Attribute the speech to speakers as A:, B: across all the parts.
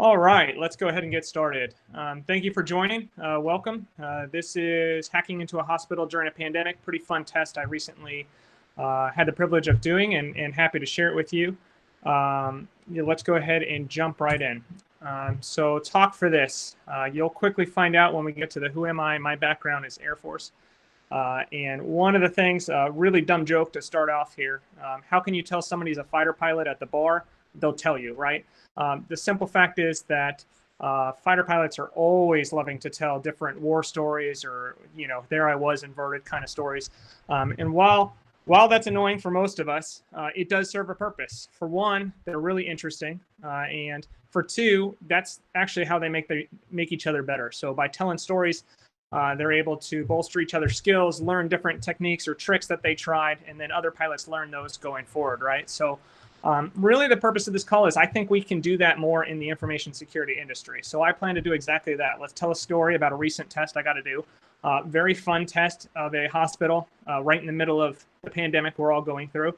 A: All right, let's go ahead and get started. Thank you for joining. Welcome. This is Hacking into a Hospital During a Pandemic. Pretty fun test I recently had the privilege of doing and happy to share it with you. Let's go ahead and jump right in. So talk for this. You'll quickly find out when we get to the who am I. My background is Air Force. And one of the things, really dumb joke to start off here, how can you tell somebody's a fighter pilot at the bar? They'll tell you, right? The simple fact is that fighter pilots are always loving to tell different war stories or, there I was inverted kind of stories. And while that's annoying for most of us, it does serve a purpose. For one, they're really interesting. And for two, that's actually how they make each other better. So by telling stories, they're able to bolster each other's skills, learn different techniques or tricks that they tried, and then other pilots learn those going forward, right? So really the purpose of this call is I think we can do that more in the information security industry. So I plan to do exactly that. Let's tell a story about a recent test I got to do. Very fun test of a hospital right in the middle of the pandemic we're all going through.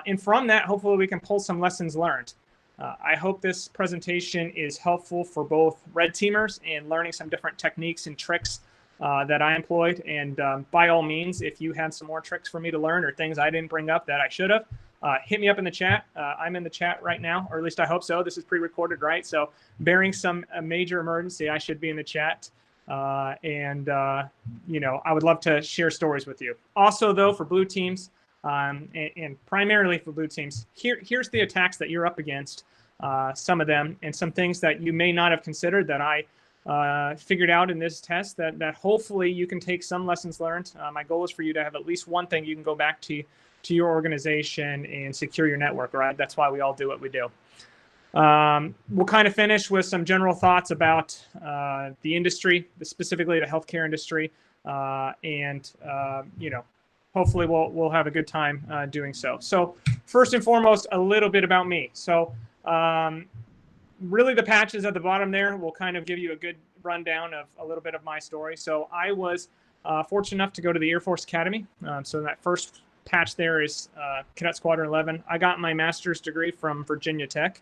A: And from that, hopefully we can pull some lessons learned. I hope this presentation is helpful for both red teamers and learning some different techniques and tricks that I employed. And by all means, if you have some more tricks for me to learn or things I didn't bring up that I should have, hit me up in the chat. I'm in the chat right now, or at least I hope so. This is pre-recorded, right? So bearing some major emergency, I should be in the chat. I would love to share stories with you. Also, though, for blue teams, and primarily for blue teams, here's the attacks that you're up against, some of them, and some things that you may not have considered that I figured out in this test that hopefully you can take some lessons learned. My goal is for you to have at least one thing you can go back to your organization and secure your network, right? That's why we all do what we do. We'll kind of finish with some general thoughts about the industry, specifically the healthcare industry, hopefully we'll have a good time doing so. So first and foremost, a little bit about me. So really the patches at the bottom there will kind of give you a good rundown of a little bit of my story. So I was fortunate enough to go to the Air Force Academy. So that first patch there is Cadet Squadron 11. I got my master's degree from Virginia Tech.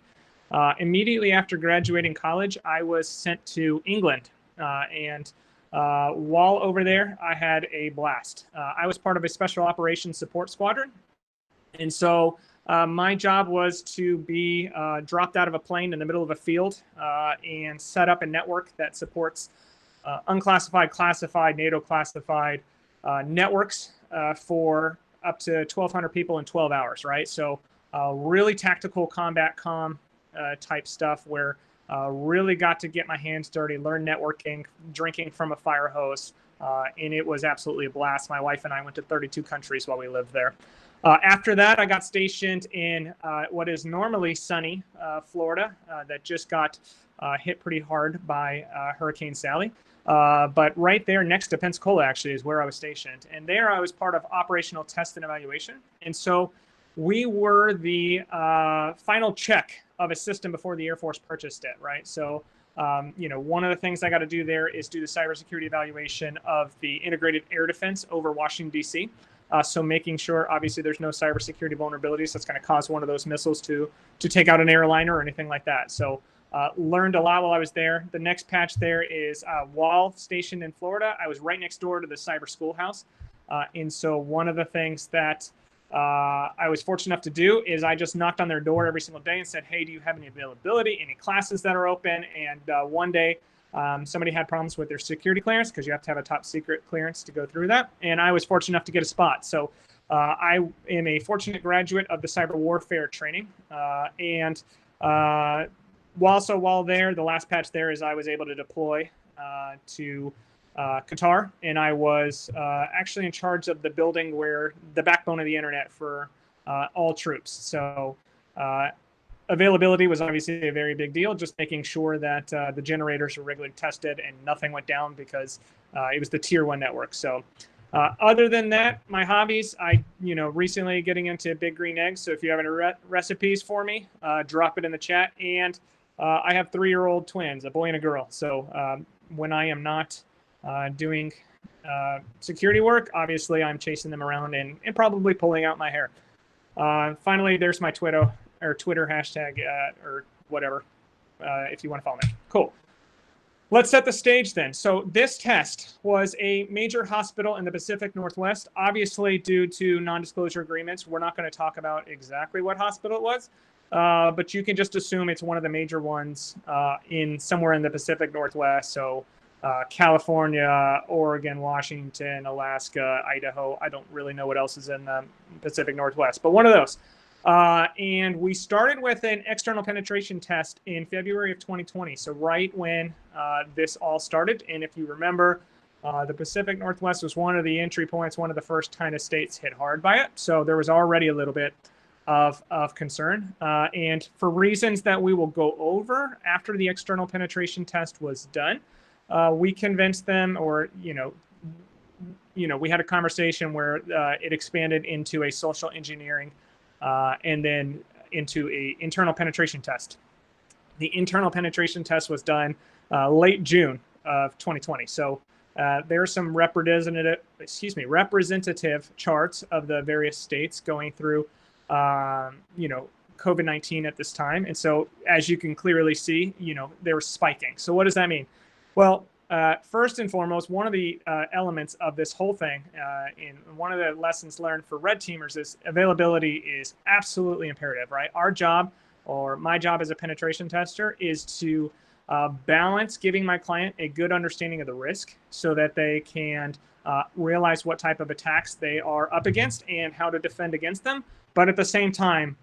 A: Immediately after graduating college, I was sent to England. While over there, I had a blast. I was part of a special operations support squadron. And so my job was to be dropped out of a plane in the middle of a field and set up a network that supports unclassified, classified, NATO classified networks for up to 1,200 people in 12 hours, right? So really tactical combat comm type stuff where really got to get my hands dirty, learn networking, drinking from a fire hose, and it was absolutely a blast. My wife and I went to 32 countries while we lived there. After that, I got stationed in what is normally sunny Florida that just got hit pretty hard by Hurricane Sally. But right there next to Pensacola, actually, is where I was stationed. And there I was part of operational test and evaluation. And so we were the final check of a system before the Air Force purchased it, right? So, one of the things I got to do there is do the cybersecurity evaluation of the integrated air defense over Washington, D.C. So making sure, obviously, there's no cybersecurity vulnerabilities that's going to cause one of those missiles to take out an airliner or anything like that. So learned a lot while I was there. The next patch there is while stationed in Florida, I was right next door to the cyber schoolhouse. And so one of the things that I was fortunate enough to do is I just knocked on their door every single day and said, hey, do you have any availability, any classes that are open? And one day somebody had problems with their security clearance because you have to have a top secret clearance to go through that. And I was fortunate enough to get a spot. So I am a fortunate graduate of the cyber warfare training. While there, the last patch there is I was able to deploy to Qatar, and I was actually in charge of the building where the backbone of the internet for all troops. So availability was obviously a very big deal, just making sure that the generators were regularly tested and nothing went down because it was the tier 1 network. So other than that, my hobbies, I recently getting into Big Green Eggs. So if you have any recipes for me, drop it in the chat. And I have 3-year-old twins, a boy and a girl. So when I am not doing security work, obviously I'm chasing them around and probably pulling out my hair. Finally, there's my Twitter hashtag or whatever. if you want to follow me. Cool. Let's set the stage then. So this test was a major hospital in the Pacific Northwest. Obviously, due to non-disclosure agreements, we're not going to talk about exactly what hospital it was, but you can just assume it's one of the major ones in somewhere in the Pacific Northwest. So California, Oregon, Washington, Alaska, Idaho. I don't really know what else is in the Pacific Northwest, but one of those. And we started with an external penetration test in February of 2020. So right when this all started. And if you remember, the Pacific Northwest was one of the entry points, one of the first kind of states hit hard by it. So there was already a little bit of concern. And for reasons that we will go over after the external penetration test was done, we convinced them, or, we had a conversation where it expanded into a social engineering and then into a internal penetration test. The internal penetration test was done late June of 2020. So there are some representative charts of the various states going through, COVID-19 at this time. And so as you can clearly see, they were spiking. So what does that mean? Well, first and foremost, one of the elements of this whole thing, and one of the lessons learned for red teamers, is availability is absolutely imperative, right? Our job, or my job as a penetration tester, is to balance giving my client a good understanding of the risk so that they can realize what type of attacks they are up against and how to defend against them. But at the same time,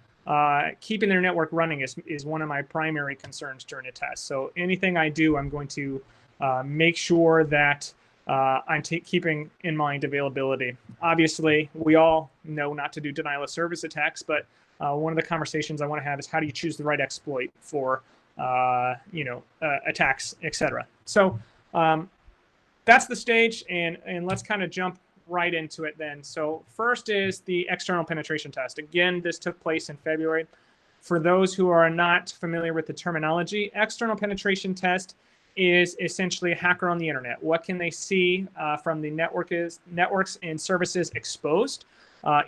A: keeping their network running is one of my primary concerns during a test. So anything I do, I'm going to make sure that I'm keeping in mind availability. Obviously, we all know not to do denial of service attacks, but one of the conversations I want to have is how do you choose the right exploit for attacks, etc. So that's the stage, and let's kind of jump right into it then. So first is the external penetration test. Again, this took place in February. For those who are not familiar with the terminology, external penetration test is essentially a hacker on the internet. What can they see from the networks and services exposed?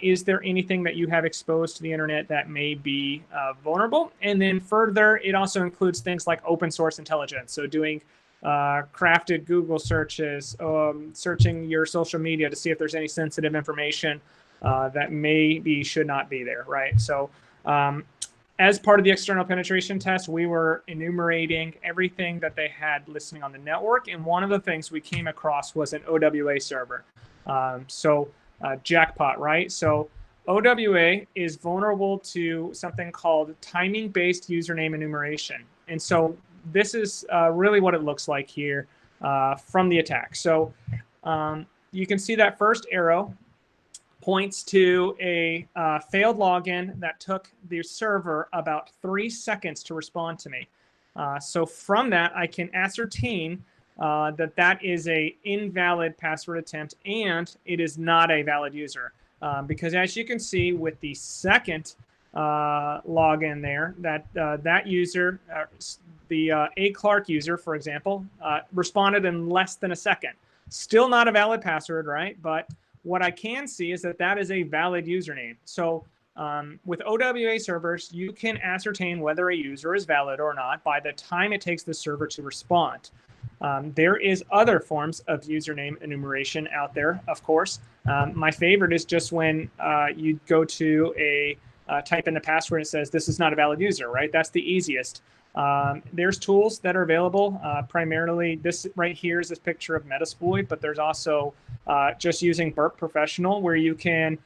A: Is there anything that you have exposed to the internet that may be vulnerable? And then further, it also includes things like open source intelligence. So doing crafted Google searches, searching your social media to see if there's any sensitive information that should not be there, right? So as part of the external penetration test, we were enumerating everything that they had listening on the network. And one of the things we came across was an OWA server. Jackpot, right? So OWA is vulnerable to something called timing-based username enumeration. And so this is really what it looks like here from the attack. So you can see that first arrow points to a failed login that took the server about 3 seconds to respond to me. So from that, I can ascertain that is a invalid password attempt and it is not a valid user. Because as you can see with the second login there, that user, the A. Clark user, for example, responded in less than a second. Still not a valid password, right? But what I can see is that is a valid username. So with OWA servers, you can ascertain whether a user is valid or not by the time it takes the server to respond. There is other forms of username enumeration out there, of course. My favorite is just when you go to type in the password and it says, this is not a valid user, right? That's the easiest. There's tools that are available. Primarily, this right here is this picture of Metasploit, but there's also just using Burp Professional, where you can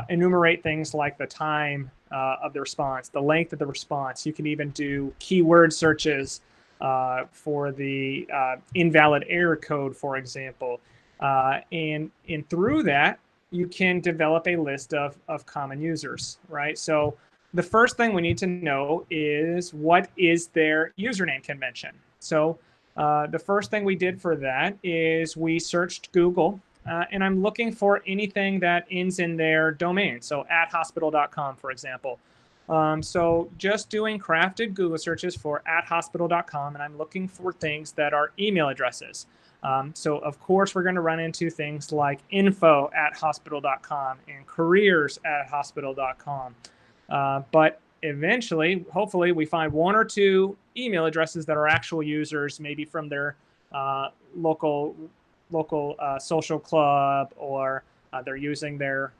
A: enumerate things like the time of the response, the length of the response. You can even do keyword searches for the invalid error code, for example. And through that, you can develop a list of common users, right? So the first thing we need to know is what is their username convention. So the first thing we did for that is we searched Google, and I'm looking for anything that ends in their domain. So @hospital.com, for example. So just doing crafted Google searches for @hospital.com, and I'm looking for things that are email addresses. So of course, we're going to run into things like info@hospital.com and careers@hospital.com. But eventually, hopefully, we find one or two email addresses that are actual users, maybe from their local social club, or they're using their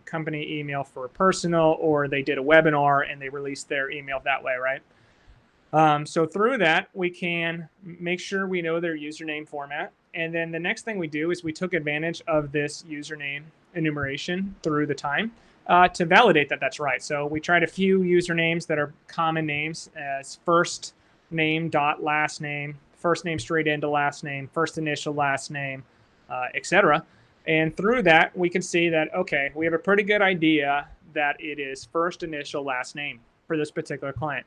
A: company email for personal, or they did a webinar and they released their email that way, right? So through that, we can make sure we know their username format. And then the next thing we do is we took advantage of this username enumeration through the time to validate that that's right. So we tried a few usernames that are common names as first name dot last name, first name straight into last name, first initial last name, etc. And through that, we can see that, okay, we have a pretty good idea that it is first initial last name for this particular client.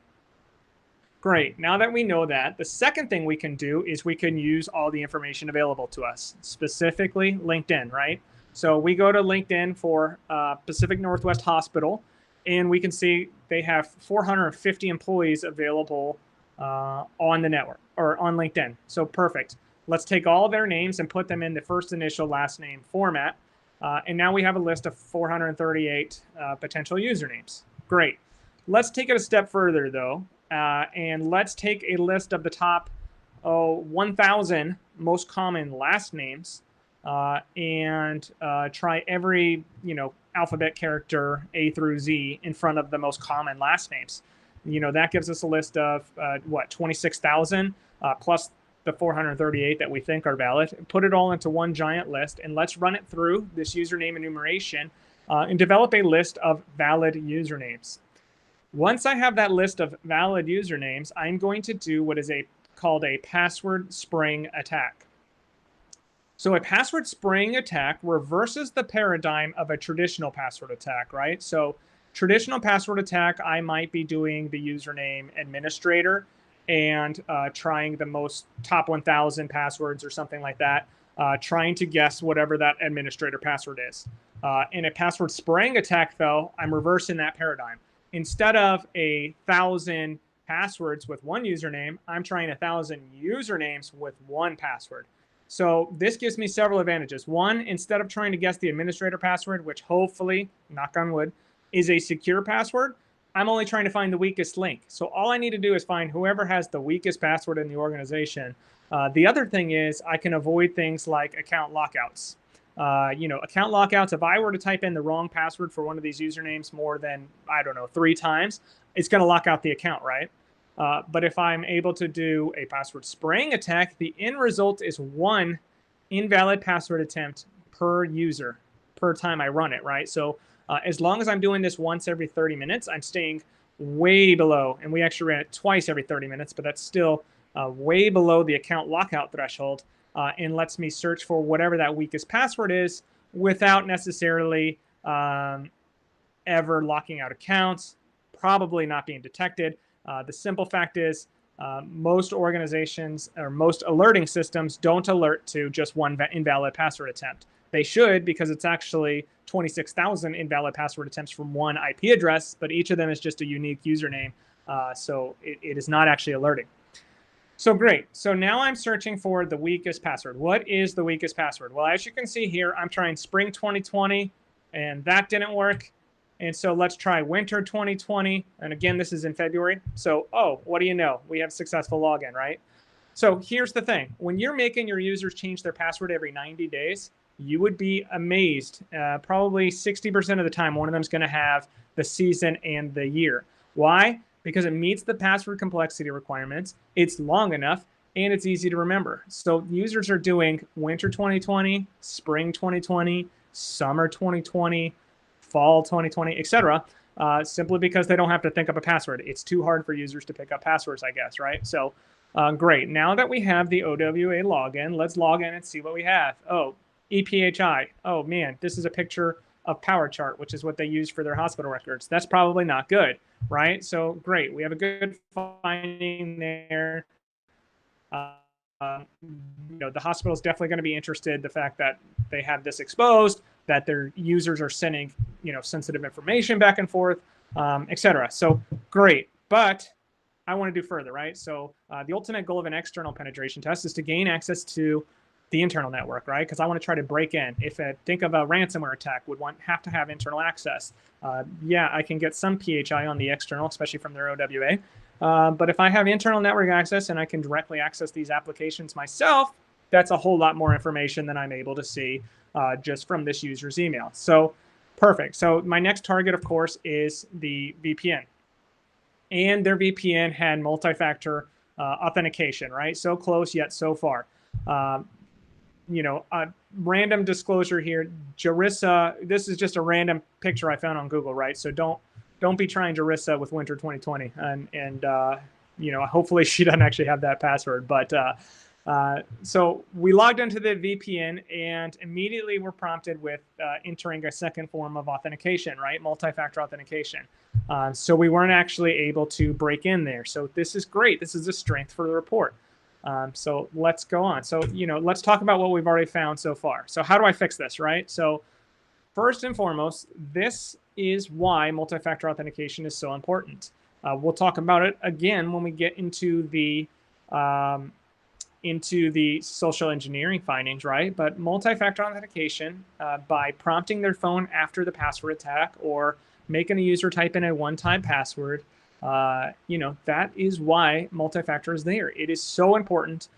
A: Great. Now that we know that, the second thing we can do is we can use all the information available to us, specifically LinkedIn, right? So we go to LinkedIn for Pacific Northwest Hospital, and we can see they have 450 employees available on the network or on LinkedIn. So perfect. Let's take all their names and put them in the first initial last name format. And now we have a list of 438 potential usernames. Great. Let's take it a step further, though. And let's take a list of the top 1,000 most common last names and try every alphabet character A through Z in front of the most common last names. That gives us a list of 26,000 plus the 438 that we think are valid. Put it all into one giant list, and let's run it through this username enumeration and develop a list of valid usernames. Once I have that list of valid usernames, I'm going to do what is called a password spring attack. So a password spring attack reverses the paradigm of a traditional password attack, right? So traditional password attack, I might be doing the username administrator and trying the most top 1,000 passwords or something like that, trying to guess whatever that administrator password is. In a password spring attack, though, I'm reversing that paradigm. Instead of 1,000 passwords with one username, I'm trying 1,000 usernames with one password. So this gives me several advantages. One, instead of trying to guess the administrator password, which hopefully, knock on wood, is a secure password, I'm only trying to find the weakest link. So all I need to do is find whoever has the weakest password in the organization. The other thing is I can avoid things like account lockouts. Account lockouts, if I were to type in the wrong password for one of these usernames more than, 3 times, it's going to lock out the account, right? But if I'm able to do a password spring attack, the end result is 1 invalid password attempt per user per time I run it, right? So as long as I'm doing this once every 30 minutes, I'm staying way below, and we actually ran it twice every 30 minutes, but that's still way below the account lockout threshold. And lets me search for whatever that weakest password is without necessarily ever locking out accounts, probably not being detected. The simple fact is most organizations or most alerting systems don't alert to just one invalid password attempt. They should, because it's actually 26,000 invalid password attempts from one IP address, but each of them is just a unique username. So it is not actually alerting. So great. So now I'm searching for the weakest password. What is the weakest password? Well, as you can see here, I'm trying spring 2020, and that didn't work. And so let's try winter 2020. And again, this is in February. So, what do you know? We have successful login, right? So here's the thing. When you're making your users change their password every 90 days, you would be amazed. Probably 60% of the time, one of them is going to have the season and the year. Why? Because it meets the password complexity requirements, it's long enough, and it's easy to remember. So users are doing winter 2020, spring 2020, summer 2020, fall 2020, etc., simply because they don't have to think up a password. It's too hard for users to pick up passwords, I guess, right? So great. Now that we have the OWA login, let's log in and see what we have. EPHI. Oh, man, this is a picture of PowerChart, which is what they use for their hospital records. That's probably not good, right? So great, we have a good finding there. The hospital is definitely going to be interested. The fact that they have this exposed, that their users are sending, sensitive information back and forth, etc. So great, but I want to do further, right? So the ultimate goal of an external penetration test is to gain access to the internal network, right? Because I want to try to break in. If I think of a ransomware attack, would have to have internal access. Yeah, I can get some PHI on the external, especially from their OWA. But if I have internal network access and I can directly access these applications myself, that's a whole lot more information than I'm able to see just from this user's email. So perfect. So my next target, of course, is the VPN. And their VPN had multi-factor authentication, right? So close yet so far. Random disclosure here, Jarissa, this is just a random picture I found on Google, right? So don't be trying Jarissa with winter 2020. And hopefully she doesn't actually have that password. But so we logged into the VPN and immediately we're prompted with entering a second form of authentication, right? Multi-factor authentication. So we weren't actually able to break in there. So this is great. This is a strength for the report. So let's go on. So, let's talk about what we've already found so far. So how do I fix this, right? So first and foremost, this is why multi-factor authentication is so important. We'll talk about it again when we get into the social engineering findings, right? But multi-factor authentication, by prompting their phone after the password attack or making a user type in a one-time password, that is why multi-factor is there. It is so important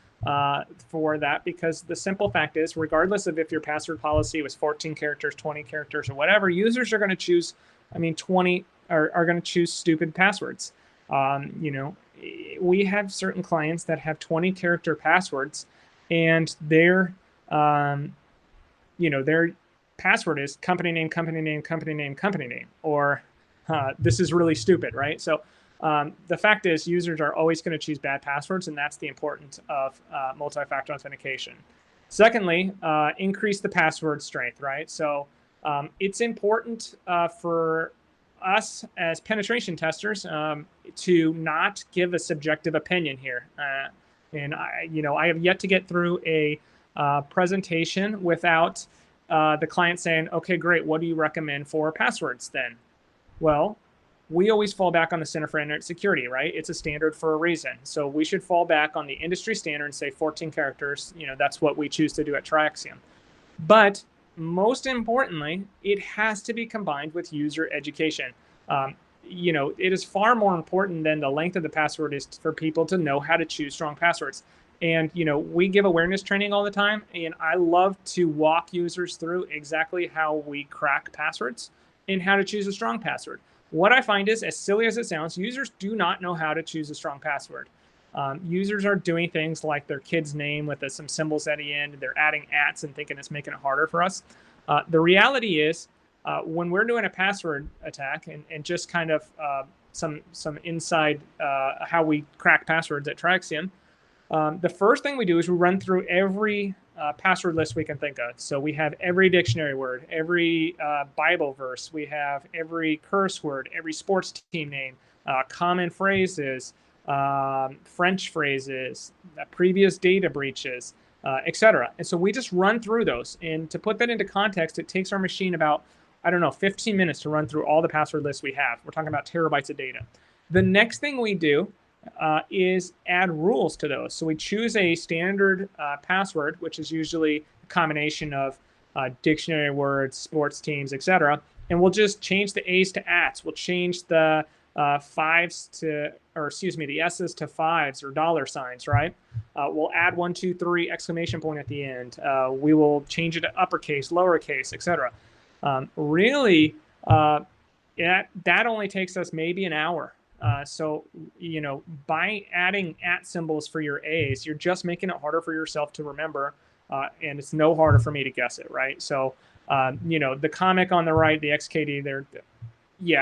A: for that because the simple fact is, regardless of if your password policy was 14 characters, 20 characters, or whatever, users are going to choose, 20 are going to choose stupid passwords. We have certain clients that have 20 character passwords and their password is company name, company name, company name, company name, or this is really stupid, right? So the fact is users are always going to choose bad passwords, and that's the importance of multi-factor authentication. Secondly, increase the password strength, right? So it's important for us as penetration testers to not give a subjective opinion here. And I have yet to get through a presentation without the client saying, okay, great, what do you recommend for passwords then? Well, we always fall back on the Center for Internet Security, right? It's a standard for a reason. So we should fall back on the industry standard and say 14 characters. That's what we choose to do at Triaxiom. But most importantly, it has to be combined with user education. It is far more important than the length of the password is for people to know how to choose strong passwords. And, we give awareness training all the time, and I love to walk users through exactly how we crack passwords and how to choose a strong password. What I find is, as silly as it sounds, users do not know how to choose a strong password. Users are doing things like their kid's name with some symbols at the end. They're adding ats and thinking it's making it harder for us. The reality is, when we're doing a password attack and just kind of some inside how we crack passwords at Triaxiom, the first thing we do is we run through every password list we can think of. So we have every dictionary word, every Bible verse, we have every curse word, every sports team name, common phrases, French phrases, previous data breaches, etc. And so we just run through those. And to put that into context, it takes our machine about, 15 minutes to run through all the password lists we have. We're talking about terabytes of data. The next thing we do is add rules to those. So we choose a standard password, which is usually a combination of dictionary words, sports teams, etc. And we'll just change the A's to ats. We'll change the the S's to fives or dollar signs, right? We'll add 1, 2, 3 exclamation point at the end. We will change it to uppercase, lowercase, etc. Really, that only takes us maybe an hour. So, by adding at symbols for your A's, you're just making it harder for yourself to remember, and it's no harder for me to guess it, right? So, the comic on the right, the XKD,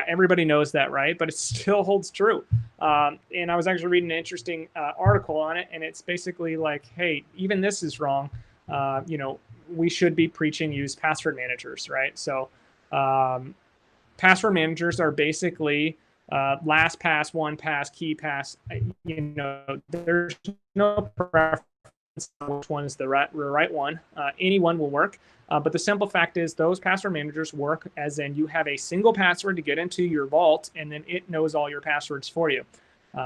A: everybody knows that, right? But it still holds true. And I was actually reading an interesting article on it, and it's basically like, hey, even this is wrong. We should be preaching use password managers, right? So, password managers are basically last pass, one pass, key pass. There's no preference on which one is the right one. Any one will work. But the simple fact is those password managers work as in you have a single password to get into your vault, and then it knows all your passwords for you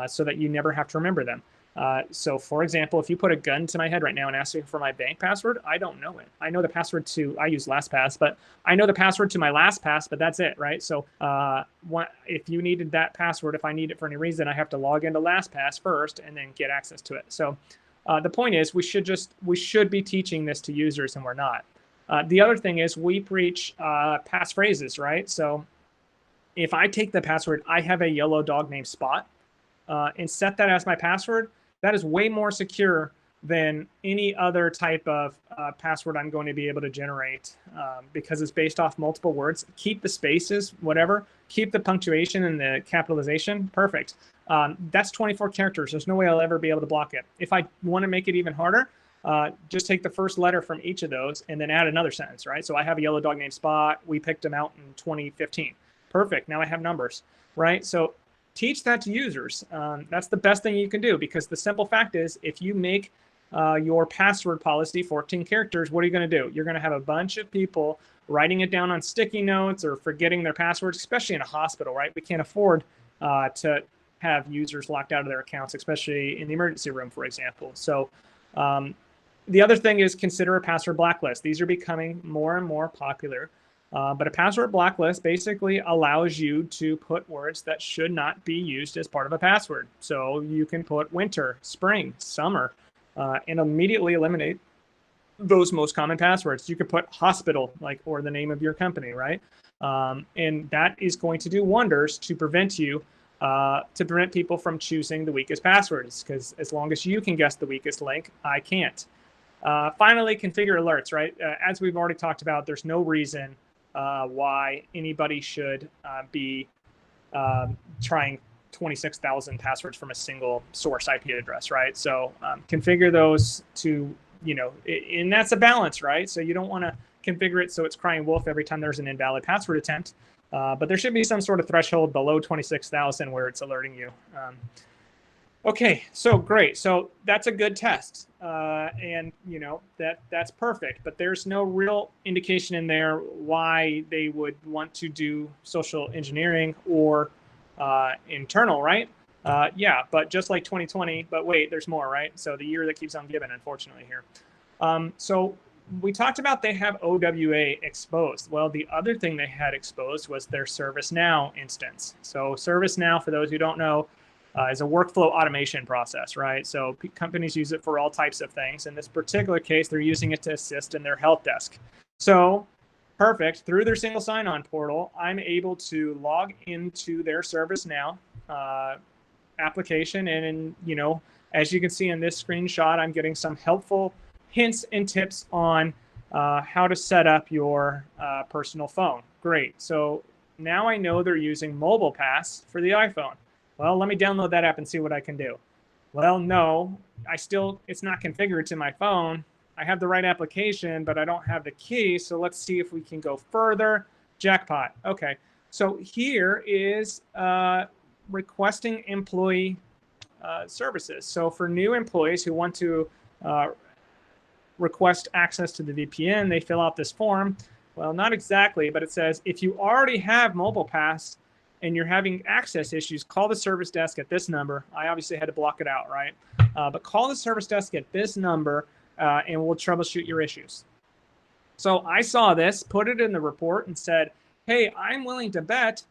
A: so that you never have to remember them. So for example, if you put a gun to my head right now and ask me for my bank password, I don't know it. I know the password to, I use LastPass, but I know the password to my LastPass, but that's it, right? So if you needed that password, if I need it for any reason, I have to log into LastPass first and then get access to it. So the point is we should be teaching this to users, and we're not. The other thing is we preach passphrases, right? So if I take the password, I have a yellow dog named Spot, and set that as my password, that is way more secure than any other type of password I'm going to be able to generate, because it's based off multiple words. Keep the spaces, whatever. Keep the punctuation and the capitalization. Perfect. That's 24 characters. There's no way I'll ever be able to block it. If I want to make it even harder, just take the first letter from each of those and then add another sentence, right? So I have a yellow dog named Spot. We picked him out in 2015. Perfect. Now I have numbers, right? So teach that to users. That's the best thing you can do, because the simple fact is, if you make your password policy 14 characters, what are you going to do? You're going to have a bunch of people writing it down on sticky notes or forgetting their passwords, especially in a hospital, right? We can't afford to have users locked out of their accounts, especially in the emergency room, for example. So the other thing is consider a password blacklist. These are becoming more and more popular. But a password blacklist basically allows you to put words that should not be used as part of a password. So you can put winter, spring, summer, and immediately eliminate those most common passwords. You could put hospital, or the name of your company, right? And that is going to do wonders to prevent people from choosing the weakest passwords, because as long as you can guess the weakest link, I can't. Finally, configure alerts, right? As we've already talked about, there's no reason why anybody should be trying 26,000 passwords from a single source IP address, right? So configure those to, and that's a balance, right? So you don't want to configure it so it's crying wolf every time there's an invalid password attempt, but there should be some sort of threshold below 26,000 where it's alerting you. Okay, so great. So that's a good test, and that's perfect. But there's no real indication in there why they would want to do social engineering or internal, right? Yeah, but just like 2020. But wait, there's more, right? So the year that keeps on giving, unfortunately, here. So we talked about they have OWA exposed. Well, the other thing they had exposed was their ServiceNow instance. So ServiceNow, for those who don't know, is a workflow automation process, right? So companies use it for all types of things. In this particular case, they're using it to assist in their help desk. So perfect. Through their single sign-on portal, I'm able to log into their ServiceNow application. And, as you can see in this screenshot, I'm getting some helpful hints and tips on how to set up your personal phone. Great. So now I know they're using Mobile Pass for the iPhone. Well, let me download that app and see what I can do. Well, no, it's not configured to my phone. I have the right application, but I don't have the key. So let's see if we can go further. Jackpot. Okay. So here is requesting employee services. So for new employees who want to request access to the VPN, they fill out this form. Well, not exactly, but it says if you already have Mobile Pass and you're having access issues, call the service desk at this number. I obviously had to block it out, right? But call the service desk at this number and we'll troubleshoot your issues. So I saw this, put it in the report and said, hey, I'm willing to bet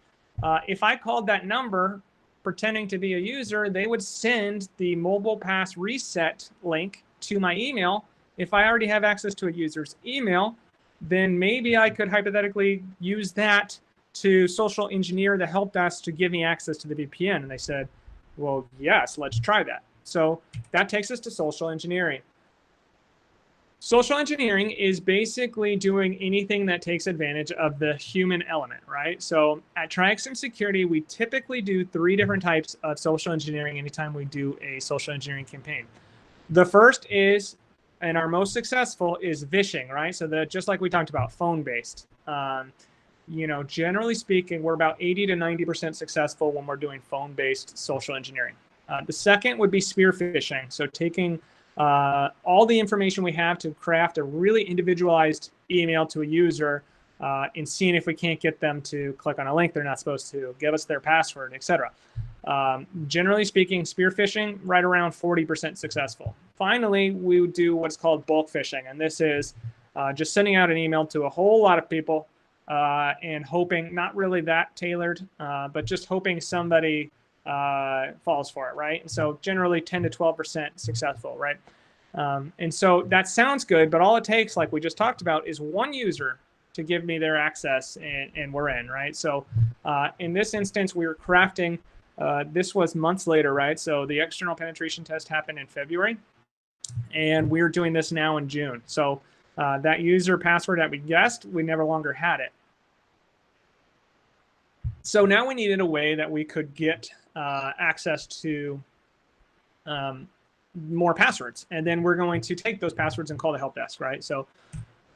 A: if I called that number pretending to be a user, they would send the Mobile Pass reset link to my email. If I already have access to a user's email, then maybe I could hypothetically use that to social engineer the help desk to give me access to the VPN. And they said, well, yes, let's try that. So that takes us to social engineering. Social engineering is basically doing anything that takes advantage of the human element, right? So at TriXM Security, we typically do 3 different types of social engineering anytime we do a social engineering campaign. The first is, and our most successful, is vishing, right? So just like we talked about, phone-based. Generally speaking, we're about 80 to 90% successful when we're doing phone-based social engineering. The second would be spear phishing. So taking all the information we have to craft a really individualized email to a user and seeing if we can't get them to click on a link they're not supposed to, give us their password, etc. Generally speaking, spear phishing, right around 40% successful. Finally, we do what's called bulk phishing, and this is just sending out an email to a whole lot of people and hoping, not really that tailored, but just hoping somebody falls for it, right? And so generally 10 to 12% successful, right? And so that sounds good, but all it takes, like we just talked about, is one user to give me their access, and we're in, right? So in this instance, we were crafting, this was months later, right? So the external penetration test happened in February, and we're doing this now in June. So that user password that we guessed, we never longer had it. So now we needed a way that we could get access to more passwords. And then we're going to take those passwords and call the help desk, right? So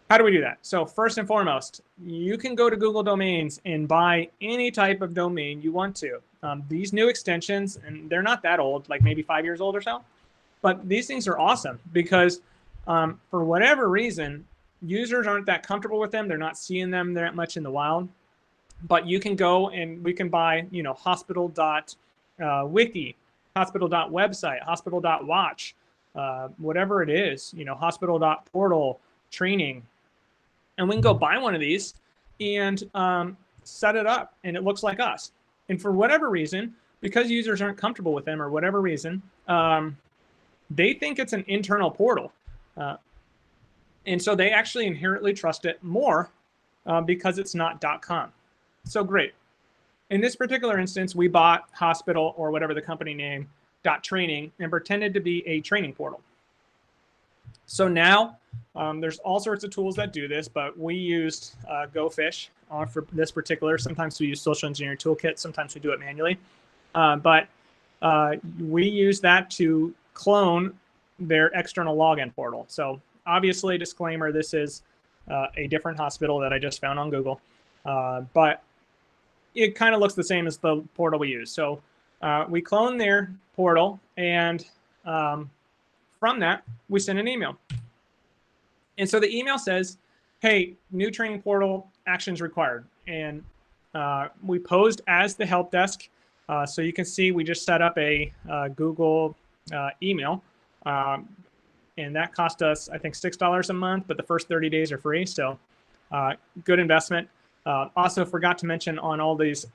A: how do we do that? So first and foremost, you can go to Google Domains and buy any type of domain you want to. These new extensions, and they're not that old, like maybe 5 years old or so, but these things are awesome because for whatever reason, users aren't that comfortable with them. They're not seeing them that much in the wild. But you can go and we can buy, hospital.wiki, hospital.website, hospital.watch, whatever it is, hospital.portal, training. And we can go buy one of these and set it up, and it looks like us. And for whatever reason, because users aren't comfortable with them or whatever reason, they think it's an internal portal. And so they actually inherently trust it more because it's not .com. So great. In this particular instance, we bought hospital or whatever the company name .training and pretended to be a training portal. So now there's all sorts of tools that do this, but we used GoFish for this particular. Sometimes we use Social Engineering Toolkit. Sometimes we do it manually. But we use that to clone their external login portal. So obviously, disclaimer, this is a different hospital that I just found on Google. But it kind of looks the same as the portal we use. So we clone their portal, and from that, we send an email. And so the email says, hey, new training portal actions required. And we posed as the help desk. So you can see we just set up a Google email. And that cost us, I think, $6 a month, but the first 30 days are free. So good investment. Also forgot to mention on all these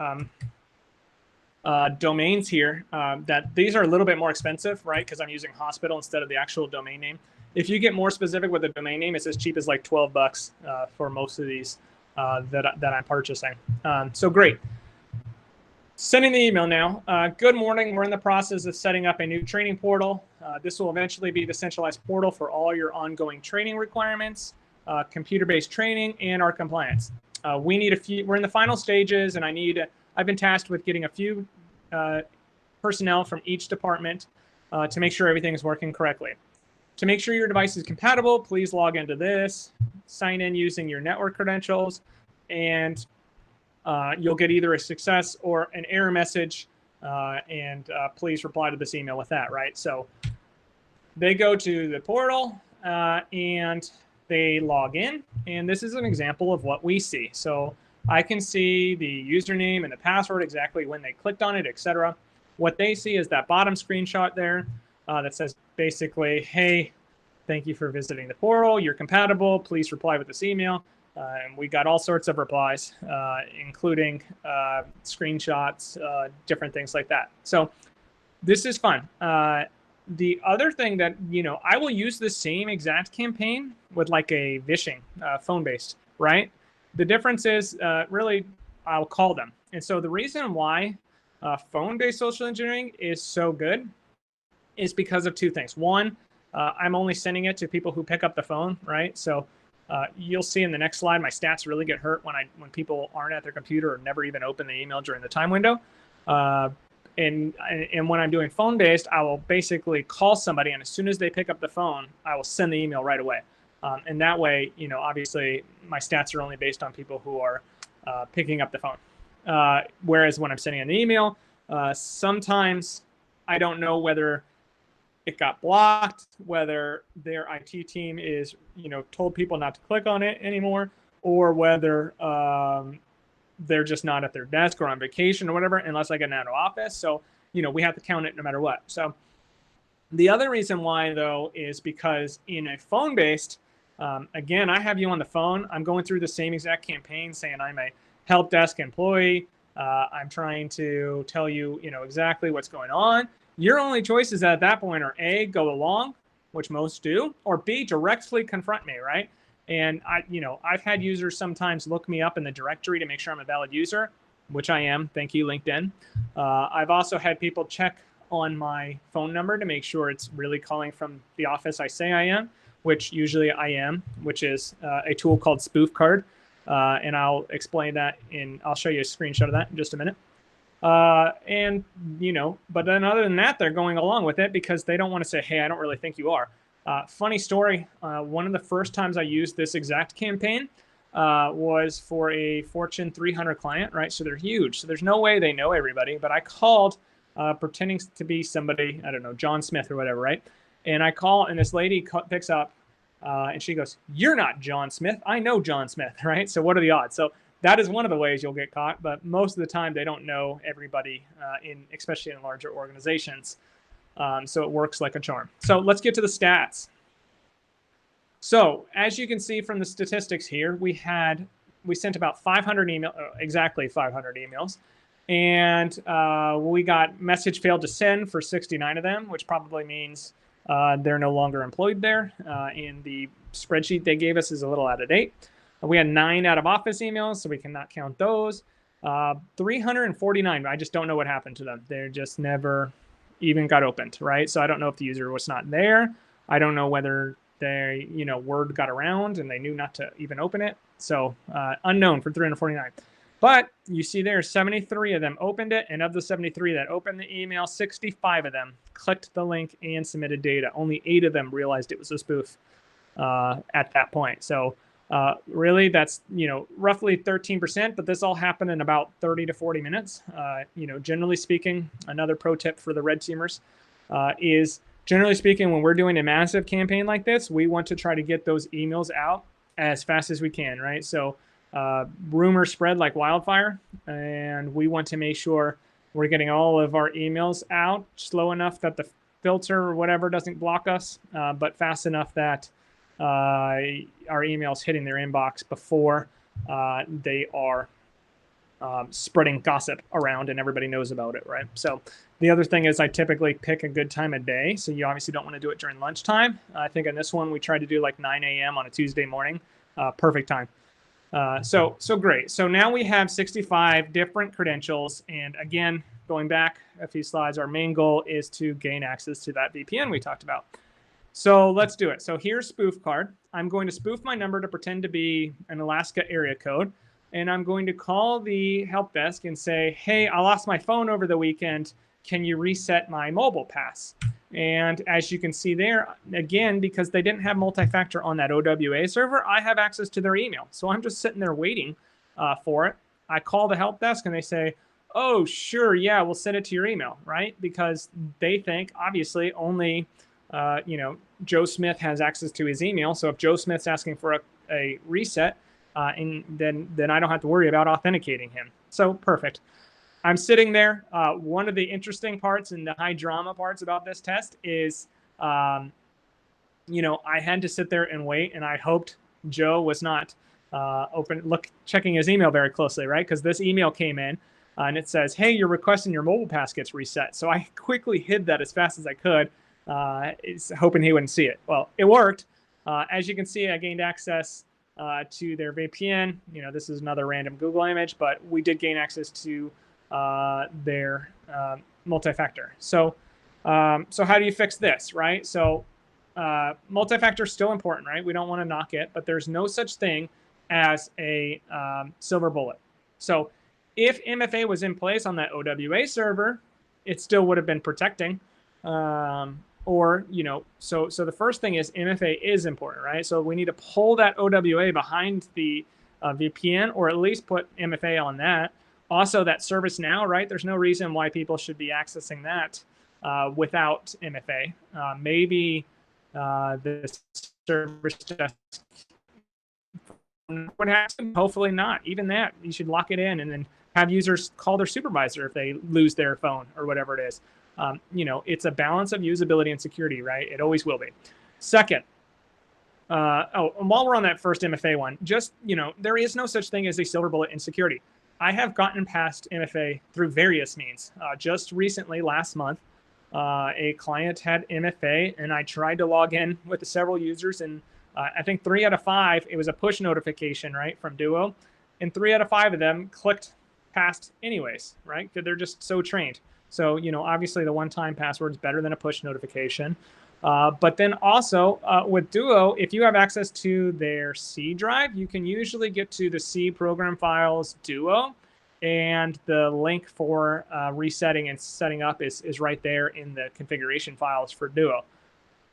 A: domains here that these are a little bit more expensive, right? Because I'm using hospital instead of the actual domain name. If you get more specific with the domain name, it's as cheap as like 12 bucks for most of these that I'm purchasing. So great. Sending the email now. Good morning. We're in the process of setting up a new training portal. This will eventually be the centralized portal for all your ongoing training requirements, computer-based training, and our compliance. We need a few. We're in the final stages, and I've been tasked with getting a few personnel from each department to make sure everything is working correctly. To make sure your device is compatible, please log into this, sign in using your network credentials, and you'll get either a success or an error message, and please reply to this email with that, right? So they go to the portal and they log in, and this is an example of what we see. So I can see the username and the password, exactly when they clicked on it, etc. What they see is that bottom screenshot there that says basically, hey, thank you for visiting the portal. You're compatible. Please reply with this email. And we got all sorts of replies, including screenshots, different things like that. So this is fun. The other thing that, I will use the same exact campaign with like a vishing, phone-based, right? The difference is really I'll call them. And so the reason why phone-based social engineering is so good is because of two things. One, I'm only sending it to people who pick up the phone, right? So you'll see in the next slide, my stats really get hurt when people aren't at their computer or never even open the email during the time window. And when I'm doing phone-based, I will basically call somebody, and as soon as they pick up the phone, I will send the email right away. And that way, obviously, my stats are only based on people who are picking up the phone. Whereas when I'm sending an email, sometimes I don't know whether it got blocked, whether their IT team is, told people not to click on it anymore, or whether they're just not at their desk or on vacation or whatever, unless I get out of office. So we have to count it no matter what. So the other reason why, though, is because in a phone-based, again, I have you on the phone. I'm going through the same exact campaign saying I'm a help desk employee. I'm trying to tell you, exactly what's going on. Your only choices at that point are A, go along, which most do, or B, directly confront me, right? And I've had users sometimes look me up in the directory to make sure I'm a valid user, which I am. Thank you, LinkedIn. I've also had people check on my phone number to make sure it's really calling from the office I say I am, which usually I am, which is a tool called Spoof Card. And I'll explain that I'll show you a screenshot of that in just a minute. But then other than that, they're going along with it because they don't want to say, hey, I don't really think you are. Funny story, one of the first times I used this exact campaign was for a Fortune 300 client, right? So they're huge. So there's no way they know everybody, but I called pretending to be somebody, I don't know, John Smith or whatever, right? And I call, and this lady picks up, and she goes, "You're not John Smith. I know John Smith," right? So what are the odds? So that is one of the ways you'll get caught, but most of the time they don't know everybody, especially in larger organizations. So it works like a charm. So let's get to the stats. So as you can see from the statistics here, we sent about 500 emails, exactly 500 emails. And we got message failed to send for 69 of them, which probably means they're no longer employed there. And the spreadsheet they gave us is a little out of date. We had 9 out of office emails, so we cannot count those. 349, I just don't know what happened to them. They just never even got opened, right? So I don't know if the user was not there. I don't know whether they, word got around and they knew not to even open it. So unknown for 349. But you see there, 73 of them opened it, and of the 73 that opened the email, 65 of them clicked the link and submitted data. Only 8 of them realized it was a spoof at that point. So really, that's roughly 13%, but this all happened in about 30 to 40 minutes. Generally speaking, another pro tip for the red teamers is, generally speaking, when we're doing a massive campaign like this, we want to try to get those emails out as fast as we can, right? So rumors spread like wildfire, and we want to make sure we're getting all of our emails out slow enough that the filter or whatever doesn't block us, but fast enough that our emails hitting their inbox before they are spreading gossip around and everybody knows about it, right? So the other thing is I typically pick a good time of day. So you obviously don't want to do it during lunchtime. I think on this one, we tried to do like 9 a.m. on a Tuesday morning. Perfect time. So great. So now we have 65 different credentials. And again, going back a few slides, our main goal is to gain access to that VPN we talked about. So let's do it. So here's Spoof Card. I'm going to spoof my number to pretend to be an Alaska area code. And I'm going to call the help desk and say, hey, I lost my phone over the weekend. Can you reset my mobile pass? And as you can see there, again, because they didn't have multi-factor on that OWA server, I have access to their email. So I'm just sitting there waiting for it. I call the help desk and they say, oh, sure, yeah, we'll send it to your email, right? Because they think, obviously, only Joe Smith has access to his email. So if Joe Smith's asking for a reset, and then I don't have to worry about authenticating him. So perfect. I'm sitting there. One of the interesting parts and the high drama parts about this test is, I had to sit there and wait, and I hoped Joe was not checking his email very closely, right? Because this email came in and it says, hey, you're requesting your mobile pass gets reset. So I quickly hid that as fast as I could, hoping he wouldn't see it. Well, it worked. As you can see, I gained access to their VPN. This is another random Google image, but we did gain access to their multi-factor. So how do you fix this, right? So multi-factor is still important, right? We don't want to knock it, but there's no such thing as a silver bullet. So if MFA was in place on that OWA server, it still would have been protecting. So the first thing is MFA is important, right? So we need to pull that OWA behind the VPN, or at least put MFA on that. Also, that ServiceNow, right? There's no reason why people should be accessing that without MFA. Maybe the service desk would happen. Hopefully not. Even that, you should lock it in and then have users call their supervisor if they lose their phone or whatever it is. It's a balance of usability and security, right? It always will be. Second, and while we're on that first MFA one, there is no such thing as a silver bullet in security. I have gotten past MFA through various means. Just recently, last month, a client had MFA, and I tried to log in with several users, and I think 3 out of 5, it was a push notification, right, from Duo, and 3 out of 5 of them clicked past anyways, right, because they're just so trained. So, obviously the one-time password is better than a push notification. But then also with Duo, if you have access to their C drive, you can usually get to the C program files Duo, and the link for resetting and setting up is right there in the configuration files for Duo.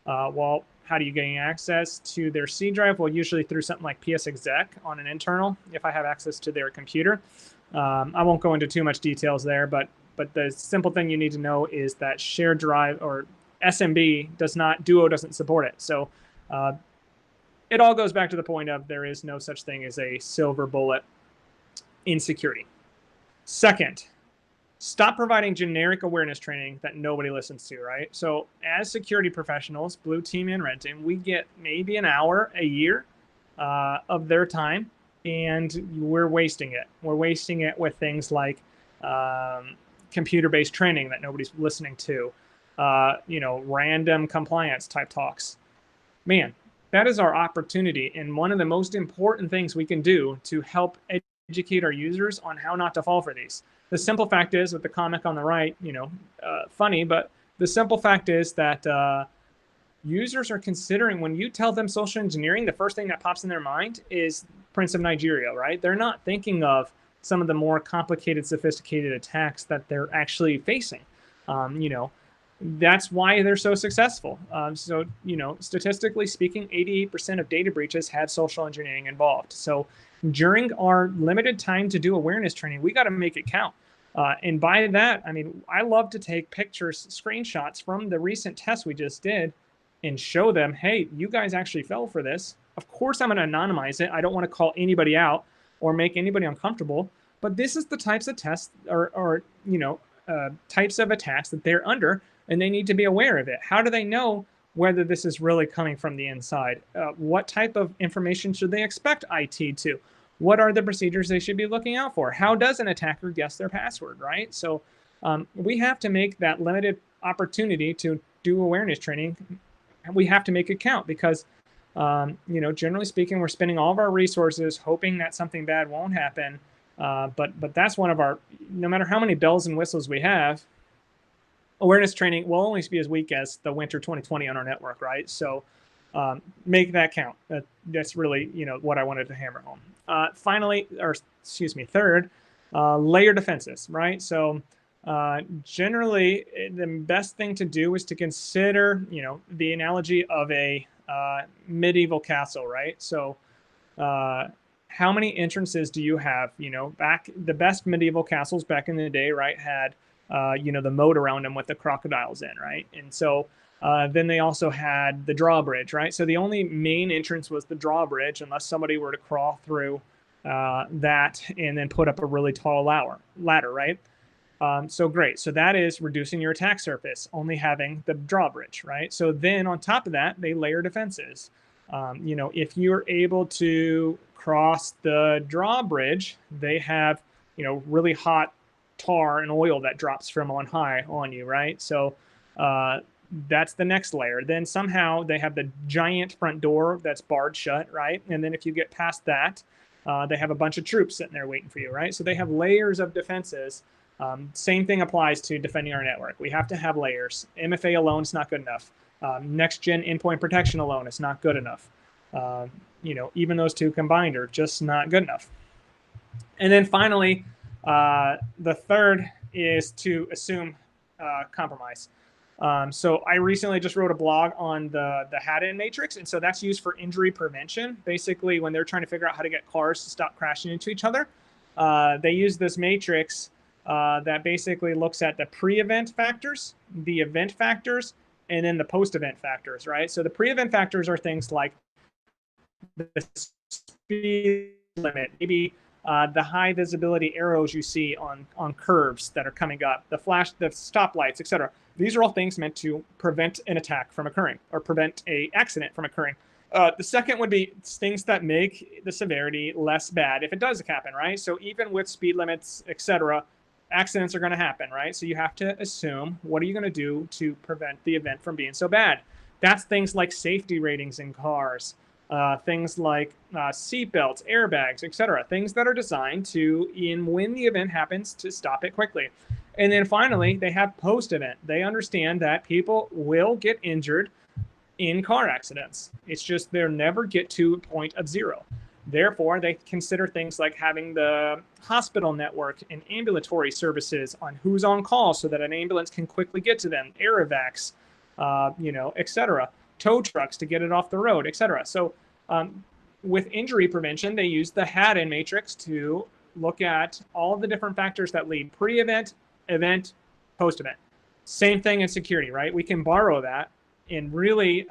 A: Well, how do you gain access to their C drive? Well, usually through something like PSExec on an internal, if I have access to their computer. I won't go into too much details there, but the simple thing you need to know is that shared drive or SMB Duo doesn't support it. So it all goes back to the point of there is no such thing as a silver bullet in security. Second, stop providing generic awareness training that nobody listens to, right? So as security professionals, blue team and red team, we get maybe an hour a year of their time, and we're wasting it. We're wasting it with things like computer-based training that nobody's listening to, random compliance type talks. Man, that is our opportunity, and one of the most important things we can do to help educate our users on how not to fall for these. The simple fact is, with the comic on the right, funny, but the simple fact is that users are considering, when you tell them social engineering, the first thing that pops in their mind is Prince of Nigeria, right? They're not thinking of some of the more complicated, sophisticated attacks that they're actually facing. That's why they're so successful. Statistically speaking, 88% of data breaches had social engineering involved. So during our limited time to do awareness training, we got to make it count. And by that, I mean, I love to take pictures, screenshots from the recent tests we just did and show them, hey, you guys actually fell for this. Of course, I'm going to anonymize it. I don't want to call anybody out or make anybody uncomfortable. But this is the types of tests or types of attacks that they're under, and they need to be aware of it. How do they know whether this is really coming from the inside? What type of information should they expect IT to? What are the procedures they should be looking out for? How does an attacker guess their password, right? So we have to make that limited opportunity to do awareness training. We have to make it count because, generally speaking, we're spending all of our resources hoping that something bad won't happen. But that's one of our, no matter how many bells and whistles we have, awareness training will only be as weak as the winter 2020 on our network, right? So make that count. That's really, what I wanted to hammer home. Third, layer defenses, right? So generally, the best thing to do is to consider, the analogy of a medieval castle, right? So how many entrances do you have? The best medieval castles back in the day, right, had the moat around them with the crocodiles in, right? And so then they also had the drawbridge, right? So the only main entrance was the drawbridge, unless somebody were to crawl through that and then put up a really tall ladder, right? So great. So that is reducing your attack surface, only having the drawbridge, right? So then on top of that, they layer defenses. If you're able to cross the drawbridge, they have, really hot tar and oil that drops from on high on you, right? So that's the next layer. Then somehow they have the giant front door that's barred shut, right? And then if you get past that, they have a bunch of troops sitting there waiting for you, right? So they have layers of defenses. Same thing applies to defending our network. We have to have layers. MFA alone is not good enough. Next-gen endpoint protection alone is not good enough. Even those two combined are just not good enough. And then finally, the third is to assume compromise. So I recently just wrote a blog on the Haddon matrix, and so that's used for injury prevention. Basically, when they're trying to figure out how to get cars to stop crashing into each other, they use this matrix that basically looks at the pre-event factors, the event factors, and then the post-event factors, right? So the pre-event factors are things like the speed limit, maybe the high visibility arrows you see on curves that are coming up, the stoplights, etc. These are all things meant to prevent an attack from occurring or prevent an accident from occurring. The second would be things that make the severity less bad if it does happen, right? So even with speed limits, etc., accidents are going to happen, right? So you have to assume, what are you going to do to prevent the event from being so bad? That's things like safety ratings in cars, things like seat belts, airbags, etc. Things that are designed to, when the event happens, to stop it quickly. And then finally, they have post-event. They understand that people will get injured in car accidents. It's just they'll never get to a point of zero. Therefore, they consider things like having the hospital network and ambulatory services on who's on call so that an ambulance can quickly get to them, air evacs, etc. Tow trucks to get it off the road, etc. So with injury prevention, they use the Haddon matrix to look at all the different factors that lead pre-event, event, post-event. Same thing in security, right? We can borrow that and really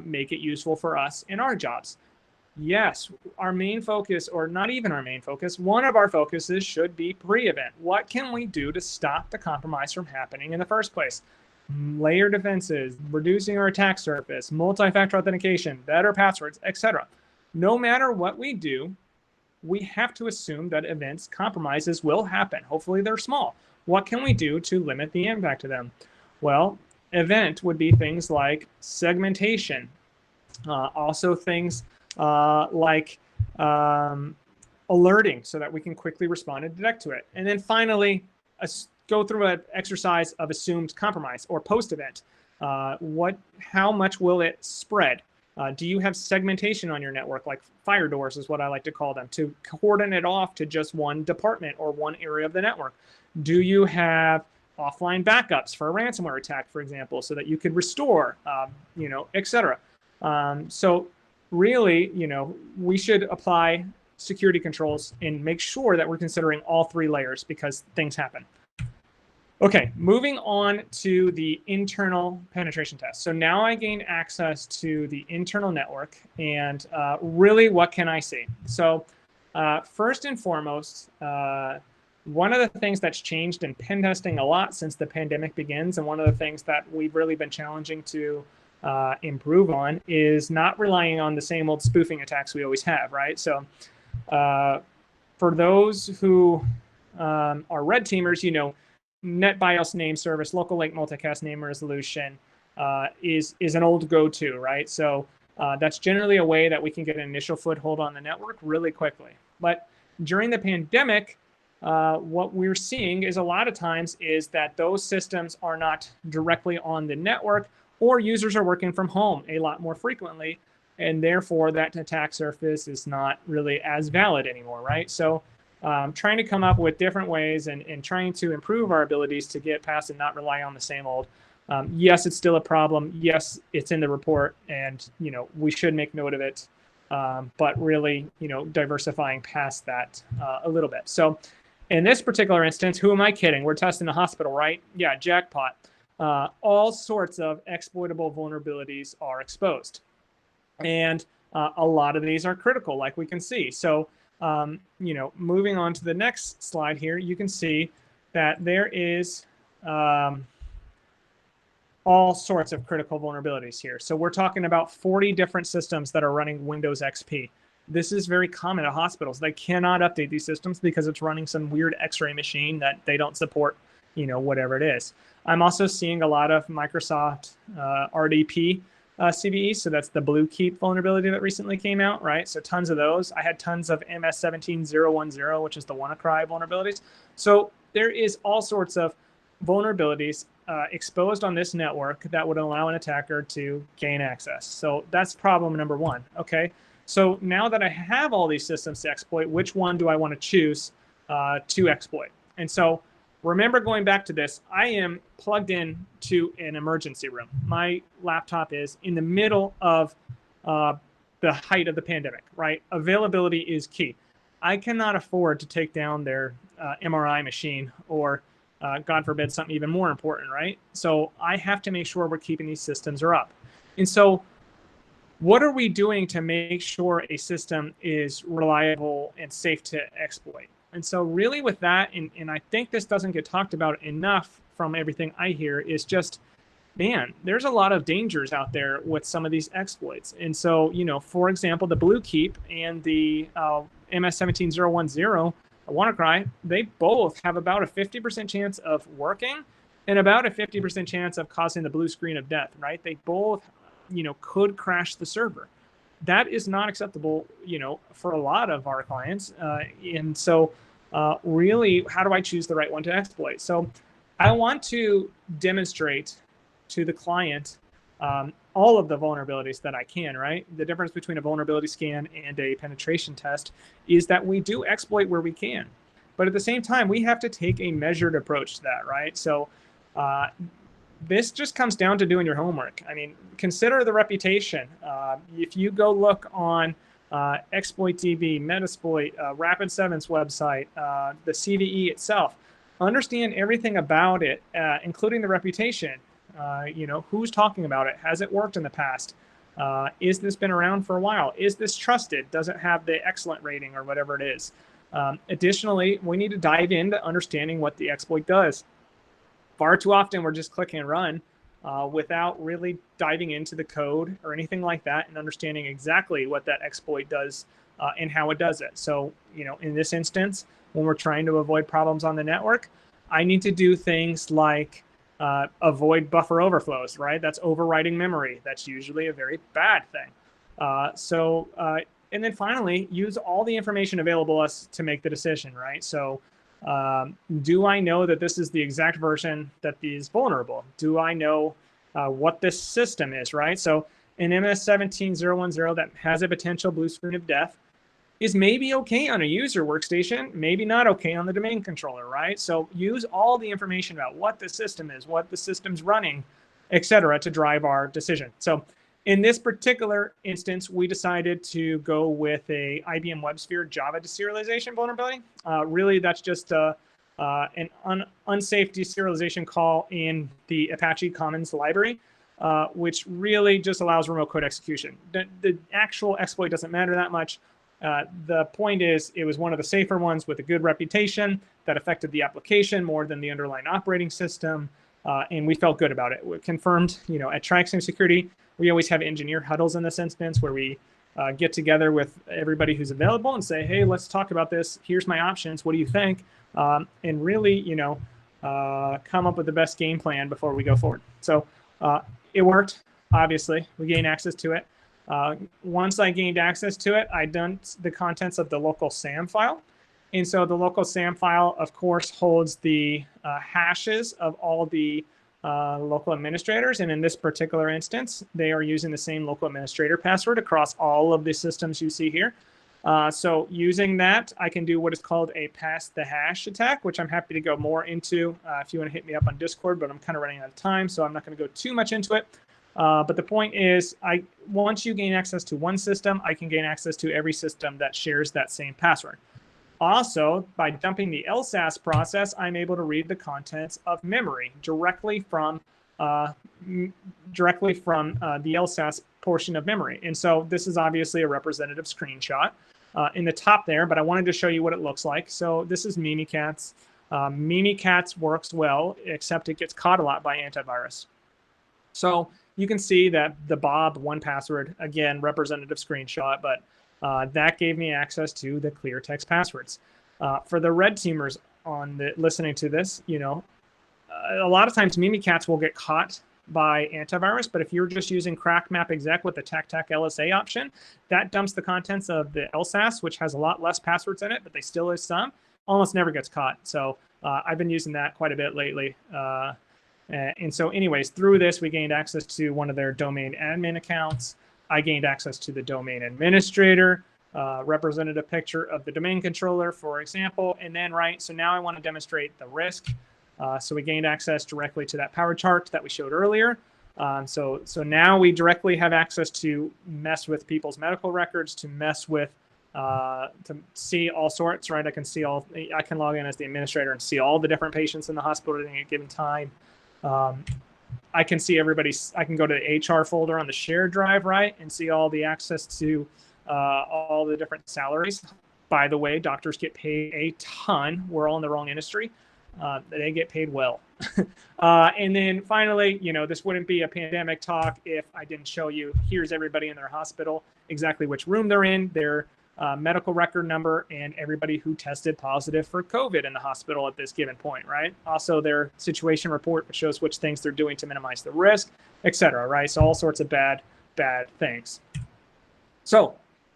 A: make it useful for us in our jobs. Yes, our main focus, or not even our main focus, one of our focuses should be pre-event. What can we do to stop the compromise from happening in the first place? Layer defenses, reducing our attack surface, multi-factor authentication, better passwords, etc. No matter what we do, we have to assume that events, compromises will happen. Hopefully they're small. What can we do to limit the impact of them? Well, event would be things like segmentation, also things like alerting so that we can quickly respond and detect to it. And then finally, go through an exercise of assumed compromise or post-event. How much will it spread? Do you have segmentation on your network, like fire doors is what I like to call them, to cordon it off to just one department or one area of the network? Do you have offline backups for a ransomware attack, for example, so that you could restore, etc. So really, we should apply security controls and make sure that we're considering all three layers because things happen. Okay, moving on to the internal penetration test. So now I gain access to the internal network, and really, what can I see? So first and foremost, one of the things that's changed in pen testing a lot since the pandemic begins, and one of the things that we've really been challenging to improve on, is not relying on the same old spoofing attacks we always have, right? So for those who are red teamers, NetBIOS name service, local link multicast name resolution is an old go-to, right? So that's generally a way that we can get an initial foothold on the network really quickly. But during the pandemic, what we're seeing is a lot of times is that those systems are not directly on the network, or users are working from home a lot more frequently, and therefore that attack surface is not really as valid anymore, right? So trying to come up with different ways and trying to improve our abilities to get past and not rely on the same old. Yes, it's still a problem. Yes, it's in the report, and we should make note of it. But really, diversifying past that a little bit. So in this particular instance, who am I kidding? We're testing a hospital, right? Yeah, jackpot. All sorts of exploitable vulnerabilities are exposed. And a lot of these are critical, like we can see. So moving on to the next slide here, you can see that there is all sorts of critical vulnerabilities here. So we're talking about 40 different systems that are running Windows XP. This is very common at hospitals. They cannot update these systems because it's running some weird X-ray machine that they don't support, whatever it is. I'm also seeing a lot of Microsoft RDP CVE, so that's the Blue Keep vulnerability that recently came out, right? So tons of those. I had tons of MS17010, which is the WannaCry vulnerabilities. So there is all sorts of vulnerabilities exposed on this network that would allow an attacker to gain access. So that's problem number one, okay? So now that I have all these systems to exploit, which one do I want to choose to exploit? And so remember, going back to this, I am plugged in to an emergency room. My laptop is in the middle of the height of the pandemic, right? Availability is key. I cannot afford to take down their MRI machine or, God forbid, something even more important, right? So I have to make sure we're keeping these systems up. And so what are we doing to make sure a system is reliable and safe to exploit? And so really with that, and I think this doesn't get talked about enough from everything I hear, is just, man, there's a lot of dangers out there with some of these exploits. And so, for example, the Blue Keep and the MS17010 WannaCry, they both have about a 50% chance of working and about a 50% chance of causing the blue screen of death, right? They both, could crash the server. That is not acceptable, for a lot of our clients. And so really, how do I choose the right one to exploit? So I want to demonstrate to the client all of the vulnerabilities that I can, right? The difference between a vulnerability scan and a penetration test is that we do exploit where we can. But at the same time, we have to take a measured approach to that, right? So this just comes down to doing your homework. I mean, consider the reputation. If you go look on ExploitDB, Metasploit, Rapid7's website, the CVE itself, understand everything about it, including the reputation. Who's talking about it? Has it worked in the past? Is this been around for a while? Is this trusted? Does it have the excellent rating or whatever it is? Additionally, we need to dive into understanding what the exploit does. Far too often, we're just clicking and run without really diving into the code or anything like that and understanding exactly what that exploit does and how it does it. So, in this instance, when we're trying to avoid problems on the network, I need to do things like avoid buffer overflows, right? That's overwriting memory. That's usually a very bad thing. And then finally, use all the information available to us to make the decision, right? So do I know that this is the exact version that is vulnerable? Do I know what this system is, right? So an MS17010 that has a potential blue screen of death is maybe okay on a user workstation, maybe not okay on the domain controller, right? So use all the information about what the system is, what the system's running, et cetera, to drive our decision. So in this particular instance, we decided to go with a IBM WebSphere Java deserialization vulnerability. Really, that's just an unsafe deserialization call in the Apache Commons library, which really just allows remote code execution. The actual exploit doesn't matter that much. The point is, it was one of the safer ones with a good reputation that affected the application more than the underlying operating system, and we felt good about it. We confirmed, at Traxxam Security, we always have engineer huddles in this instance where we get together with everybody who's available and say, hey, let's talk about this. Here's my options. What do you think? And really, come up with the best game plan before we go forward. So it worked, obviously. We gained access to it. Once I gained access to it, I dumped the contents of the local SAM file. And so the local SAM file, of course, holds the hashes of all the local administrators. And in this particular instance, they are using the same local administrator password across all of the systems you see here. So using that, I can do what is called a pass the hash attack, which I'm happy to go more into if you want to hit me up on Discord, but I'm kind of running out of time, so I'm not going to go too much into it. But the point is, once you gain access to one system, I can gain access to every system that shares that same password. Also, by dumping the LSAS process, I'm able to read the contents of memory directly from the LSAS portion of memory. And so this is obviously a representative screenshot in the top there, but I wanted to show you what it looks like. So this is Mimikatz. Mimikatz works well, except it gets caught a lot by antivirus. So you can see that the Bob 1Password, again, representative screenshot, but that gave me access to the clear text passwords. For the red teamers listening to this, a lot of times Mimikatz will get caught by antivirus, but if you're just using crackmap exec with the TAC LSA option, that dumps the contents of the LSAS, which has a lot less passwords in it, but they still is some, almost never gets caught. So I've been using that quite a bit lately. And so anyways, through this, we gained access to one of their domain admin accounts. I gained access to the domain administrator, representative picture of the domain controller, for example. And then, so now I want to demonstrate the risk. So we gained access directly to that power chart that we showed earlier. So now we directly have access to mess with people's medical records, to mess with, to see all sorts, right? I can log in as the administrator and see all the different patients in the hospital at any given time. I can see everybody's, I can go to the HR folder on the shared drive, right, and see all the access to all the different salaries. By the way, doctors get paid a ton. We're all in the wrong industry. They get paid well. And then finally, you know, this wouldn't be a pandemic talk if I didn't show you, here's everybody in their hospital, exactly which room they're in, their medical record number, and everybody who tested positive for COVID in the hospital at this given point, right? Also their situation report, which shows which things they're doing to minimize the risk, etc., right? So all sorts of bad things. So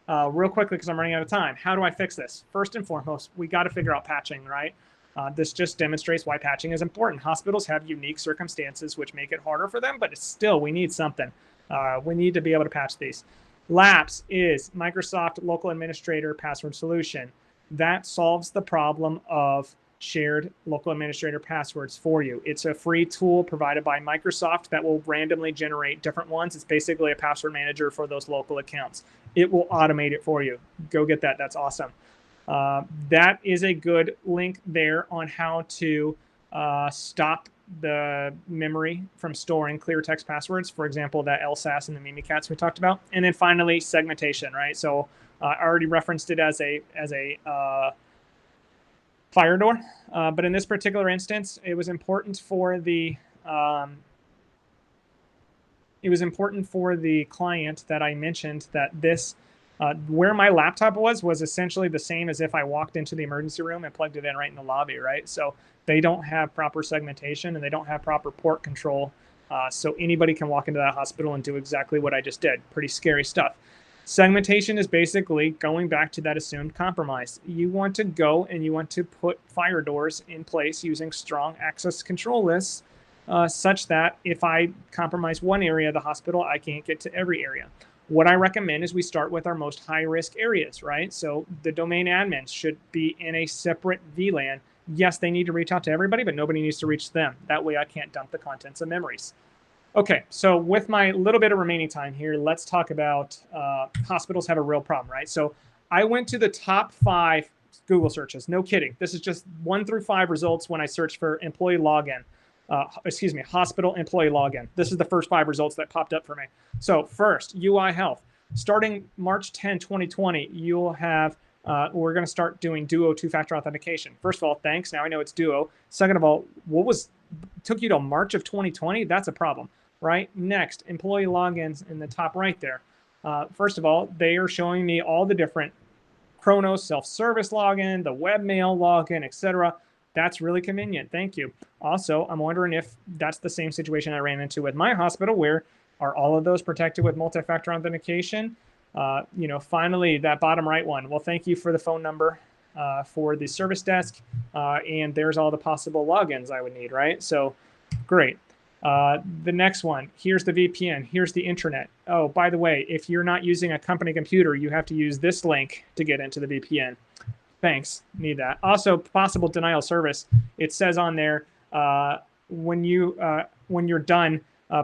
A: real quickly, because I'm running out of time, how do I fix this? First and foremost, we got to figure out patching, right? This just demonstrates why patching is important. Hospitals have unique circumstances which make it harder for them, but it's still, we need something. We need to be able to patch these. LAPS is Microsoft Local Administrator Password Solution. That solves the problem of shared local administrator passwords for you. It's a free tool provided by Microsoft that will randomly generate different ones. It's basically a password manager for those local accounts. It will automate it for you. Go get that. That's awesome. That is a good link there on how to stop the memory from storing clear text passwords. For example, that LSAS and the Mimikatz we talked about. And then finally, segmentation, right? So I already referenced it as a fire door, but in this particular instance, it was important for the client that I mentioned that this where my laptop was essentially the same as if I walked into the emergency room and plugged it in right in the lobby, right? So they don't have proper segmentation and they don't have proper port control. So anybody can walk into that hospital and do exactly what I just did. Pretty scary stuff. Segmentation is basically going back to that assumed compromise. You want to go and you want to put fire doors in place using strong access control lists such that if I compromise one area of the hospital, I can't get to every area. What I recommend is we start with our most high-risk areas, right? So the domain admins should be in a separate VLAN. Yes, they need to reach out to everybody, but nobody needs to reach them. That way I can't dump the contents of memories. Okay, so with my little bit of remaining time here, let's talk about hospitals have a real problem, right? So I went to the top 5 Google searches. No kidding. This is just 1 through 5 results when I searched for employee login. Hospital employee login. This is the first 5 results that popped up for me. So first, UI Health. Starting March 10, 2020, you'll have, we're going to start doing Duo 2-factor authentication. First of all, thanks. Now I know it's Duo. Second of all, took you to March of 2020? That's a problem, right? Next, employee logins in the top right there. First of all, they are showing me all the different Chronos self-service login, the webmail login, etc. That's really convenient. Thank you. Also, I'm wondering if that's the same situation I ran into with my hospital, where are all of those protected with multi-factor authentication? You know, finally, that bottom right one. Well, thank you for the phone number for the service desk. And there's all the possible logins I would need, right? So great. The next one, here's the VPN. Here's the intranet. Oh, by the way, if you're not using a company computer, you have to use this link to get into the VPN. Thanks, need that. Also, possible denial of service. It says on there, when you're done,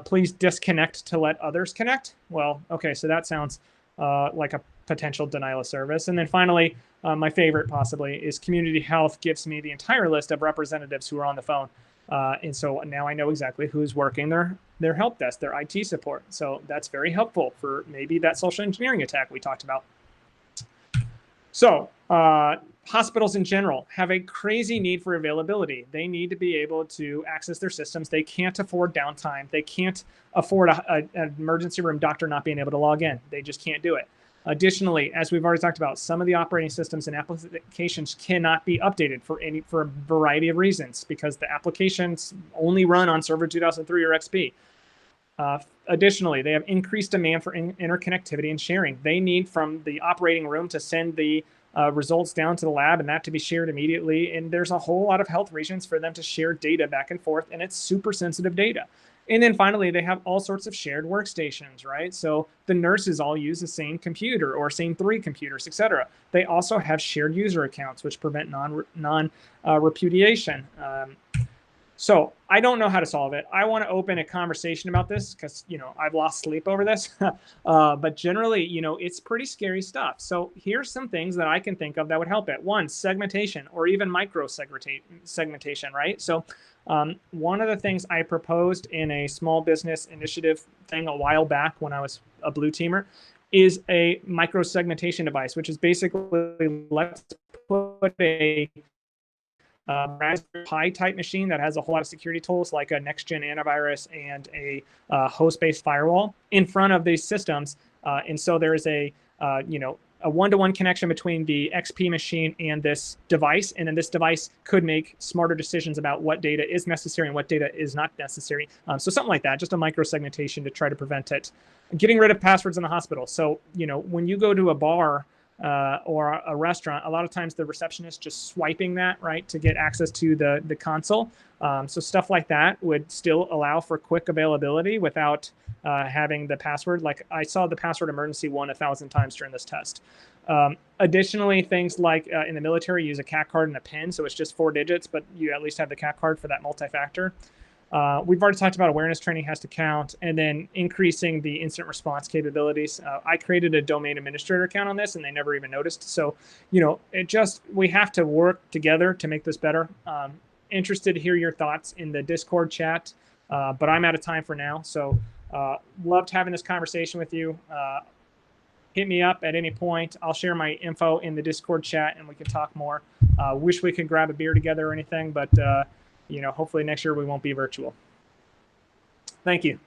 A: please disconnect to let others connect. Well, okay, so that sounds like a potential denial of service. And then finally, my favorite possibly is Community Health gives me the entire list of representatives who are on the phone. And so now I know exactly who's working their help desk, their IT support. So that's very helpful for maybe that social engineering attack we talked about. So hospitals in general have a crazy need for availability. They need to be able to access their systems. They can't afford downtime. They can't afford an emergency room doctor not being able to log in. They just can't do it. Additionally, as we've already talked about, some of the operating systems and applications cannot be updated for a variety of reasons because the applications only run on Server 2003 or XP. Additionally, they have increased demand for interconnectivity and sharing. They need from the operating room to send the results down to the lab and that to be shared immediately. And there's a whole lot of health reasons for them to share data back and forth, and it's super sensitive data. And then finally, they have all sorts of shared workstations, right? So the nurses all use the same computer or same 3 computers, etc. They also have shared user accounts, which prevent non-repudiation. So I don't know how to solve it. I want to open a conversation about this because, I've lost sleep over this. But generally, it's pretty scary stuff. So here's some things that I can think of that would help it. One, segmentation or even micro segmentation, right? So one of the things I proposed in a small business initiative thing a while back when I was a blue teamer is a micro segmentation device, which is basically let's put a Raspberry Pi type machine that has a whole lot of security tools like a next-gen antivirus and a host-based firewall in front of these systems. And so there is a one-to-one connection between the XP machine and this device. And then this device could make smarter decisions about what data is necessary and what data is not necessary. So something like that, just a micro segmentation to try to prevent it. Getting rid of passwords in the hospital. So, when you go to a bar, or a restaurant, a lot of times the receptionist just swiping that, right, to get access to the console. So stuff like that would still allow for quick availability without having the password. Like I saw the password emergency 1,000 times during this test. Additionally, things like in the military, use a CAC card and a PIN. So it's just 4 digits, but you at least have the CAC card for that multi-factor. We've already talked about awareness training has to count, and then increasing the incident response capabilities. I created a domain administrator account on this and they never even noticed. So, we have to work together to make this better. Interested to hear your thoughts in the Discord chat, but I'm out of time for now. So loved having this conversation with you. Hit me up at any point. I'll share my info in the Discord chat and we can talk more. Wish we could grab a beer together or anything, but hopefully next year we won't be virtual. Thank you.